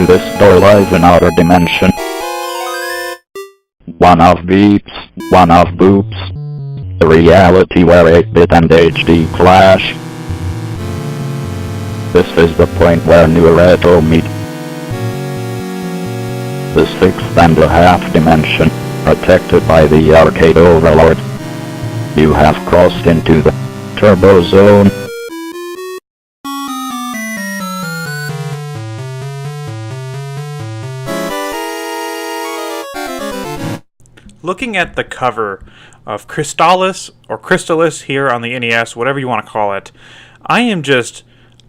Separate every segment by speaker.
Speaker 1: through this door lies another dimension. One of beeps, one of boops. A reality where 8-bit and HD clash. This is the point where new and retro meet. The 6th and a half dimension, protected by the arcade overlord. You have crossed into the Turbo Zone.
Speaker 2: Looking at the cover of Crystalis, or Crystalis here on the NES, whatever you want to call it, I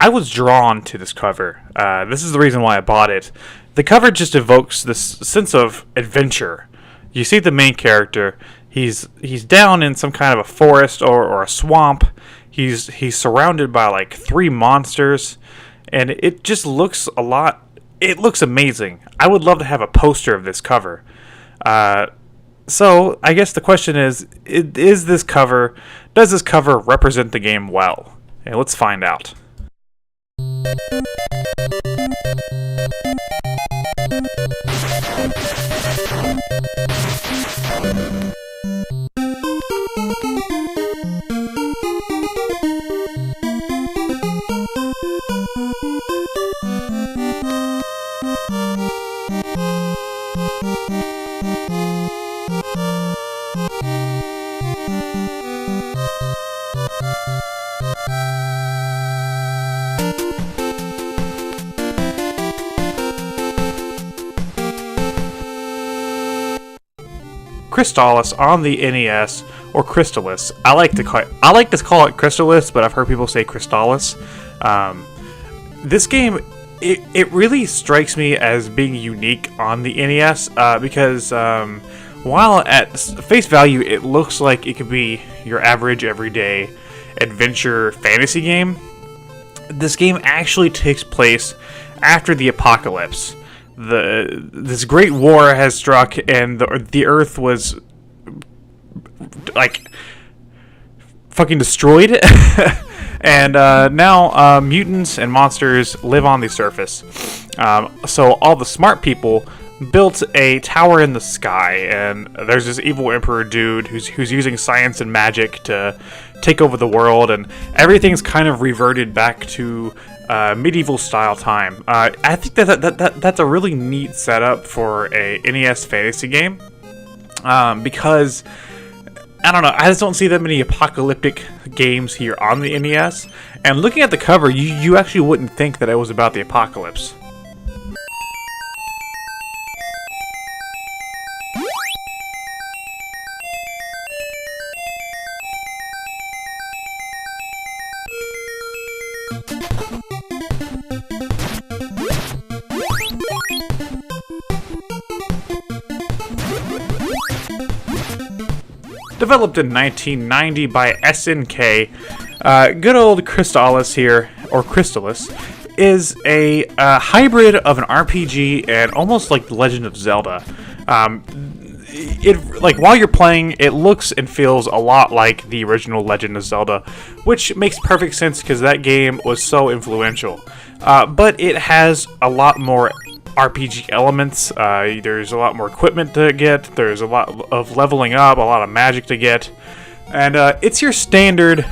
Speaker 2: was drawn to this cover. This is the reason why I bought it. The cover just evokes this sense of adventure. You see the main character, he's down in some kind of a forest or a swamp. He's surrounded by like 3 monsters, and it just looks it looks amazing. I would love to have a poster of this cover. So, I guess the question is does this cover represent the game well? And let's find out. Crystalis on the NES, or Crystalis. I like to call it Crystalis, but I've heard people say Crystalis. This game, it really strikes me as being unique on the NES because while at face value it looks like it could be your average everyday adventure fantasy game, this game actually takes place after the apocalypse. This great war has struck, and the Earth was like fucking destroyed, and now mutants and monsters live on the surface. So all the smart people built a tower in the sky, and there's this evil emperor dude who's using science and magic to take over the world, and everything's kind of reverted back to medieval style time. I think that's a really neat setup for a NES fantasy game, because I don't know, I just don't see that many apocalyptic games here on the NES. And looking at the cover, you actually wouldn't think that it was about the apocalypse. Developed in 1990 by SNK, good old Crystalis here, or Crystalis, is a hybrid of an RPG and almost like The Legend of Zelda. While you're playing, it looks and feels a lot like the original Legend of Zelda, which makes perfect sense because that game was so influential. But it has a lot more RPG elements. There's a lot more equipment to get, there's a lot of leveling up, a lot of magic to get, and it's your standard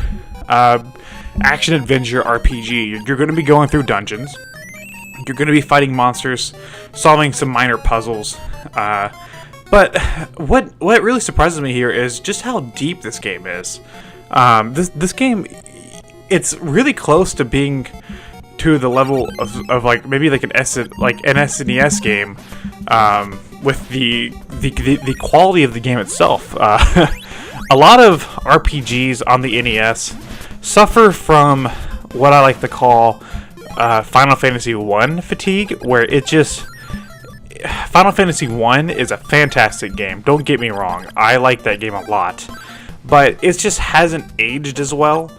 Speaker 2: action-adventure RPG. You're going to be going through dungeons, you're going to be fighting monsters, solving some minor puzzles, but what really surprises me here is just how deep this game is. This game, it's really close to being to the level of like maybe like an SNES game, with the quality of the game itself. A lot of RPGs on the NES suffer from what I like to call Final Fantasy I fatigue, where Final Fantasy I is a fantastic game, don't get me wrong, I like that game a lot, but it just hasn't aged as well.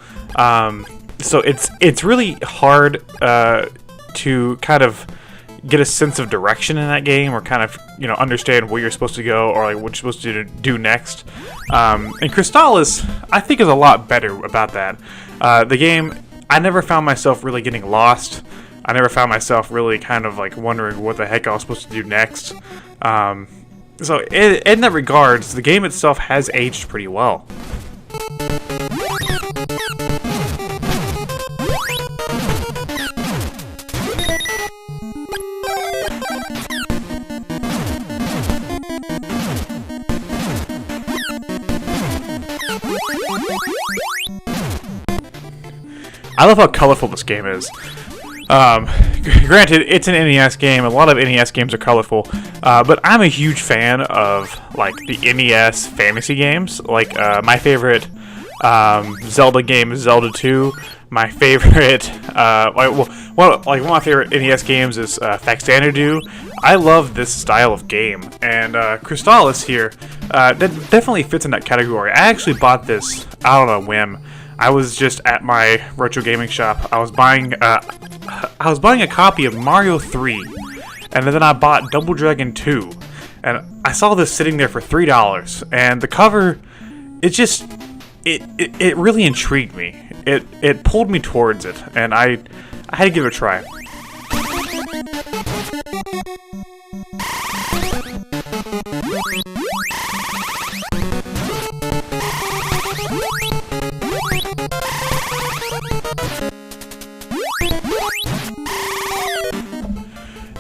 Speaker 2: So it's really hard to kind of get a sense of direction in that game, or kind of, understand where you're supposed to go, or like what you're supposed to do next. And Crystalis, I think, is a lot better about that. The game, I never found myself really getting lost. I never found myself really kind of like wondering what the heck I was supposed to do next. So in that regards, the game itself has aged pretty well. I love how colorful this game is. Granted, it's an NES game. A lot of NES games are colorful, but I'm a huge fan of like the NES fantasy games. Like my favorite Zelda game is Zelda 2. My favorite, one of my favorite NES games is Faxanadu. I love this style of game, and Crystalis here that definitely fits in that category. I actually bought this out on a whim. I was just at my retro gaming shop. I was buying a copy of Mario 3, and then I bought Double Dragon 2, and I saw this sitting there for $3. And the cover, it really intrigued me. It pulled me towards it, and I had to give it a try.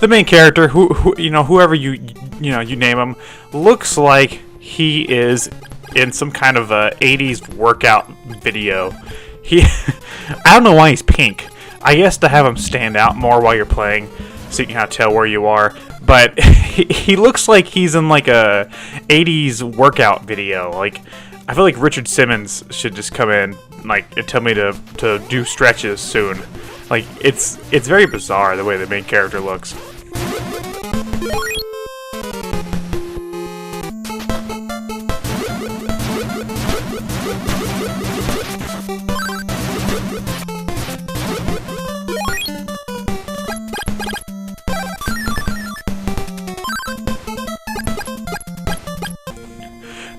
Speaker 2: The main character, whoever you name him, looks like he is in some kind of a 80s workout video. I don't know why he's pink. I guess to have him stand out more while you're playing, so you can tell where you are. But he looks like he's in like a 80s workout video. Like, I feel like Richard Simmons should just come in and tell me to do stretches soon. Like, it's very bizarre the way the main character looks.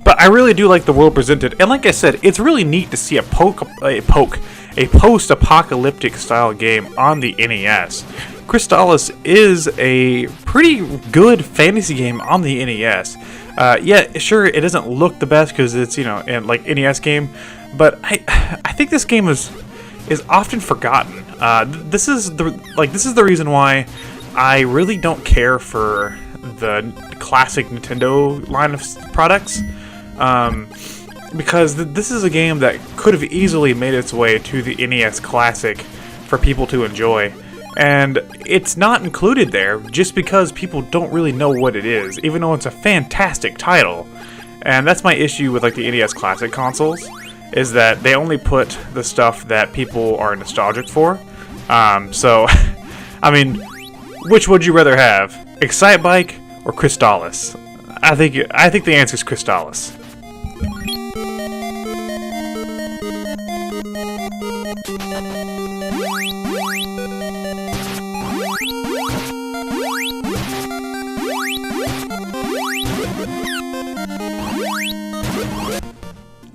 Speaker 2: But I really do like the world presented, and like I said, it's really neat to see a post-apocalyptic style game on the NES. Crystalis is a pretty good fantasy game on the NES. Yeah, sure, it doesn't look the best because it's in like NES game, but I think this game is often forgotten. This is the reason why I really don't care for the classic Nintendo line of products. Because this is a game that could have easily made its way to the NES Classic for people to enjoy, and it's not included there just because people don't really know what it is, even though it's a fantastic title. And that's my issue with like the NES Classic consoles, is that they only put the stuff that people are nostalgic for. So, I mean, which would you rather have, Excitebike or Crystalis? I think the answer is Crystalis.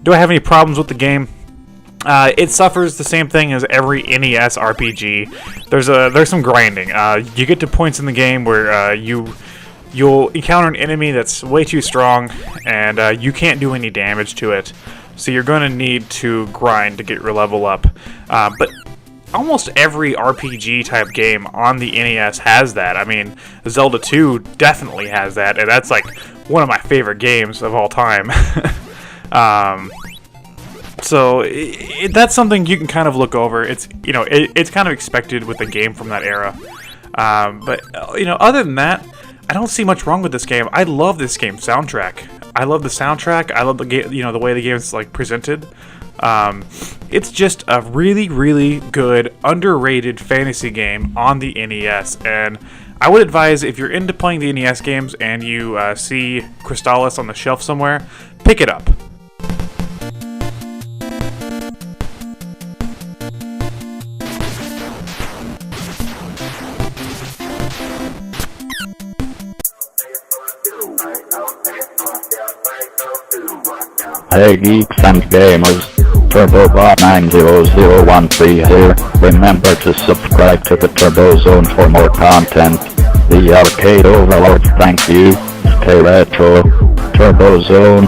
Speaker 2: Do I have any problems with the game? It suffers the same thing as every NES RPG. There's some grinding. You get to points in the game where you'll encounter an enemy that's way too strong, and you can't do any damage to it. So you're going to need to grind to get your level up. But almost every RPG type game on the NES has that. I mean, Zelda 2 definitely has that, and that's like one of my favorite games of all time. So that's something you can kind of look over. It's it's kind of expected with a game from that era. But other than that, I don't see much wrong with this game. I love this game's soundtrack. I love the soundtrack. I love the game, the way the game's like presented. It's just a really, really good, underrated fantasy game on the NES, and I would advise, if you're into playing the NES games and you see Crystalis on the shelf somewhere, pick it up.
Speaker 1: Hey geeks and gamers, TurboBot90013 here. Remember to subscribe to the Turbo Zone for more content. The Arcade Overlord, thank you. Stay retro. Turbo Zone.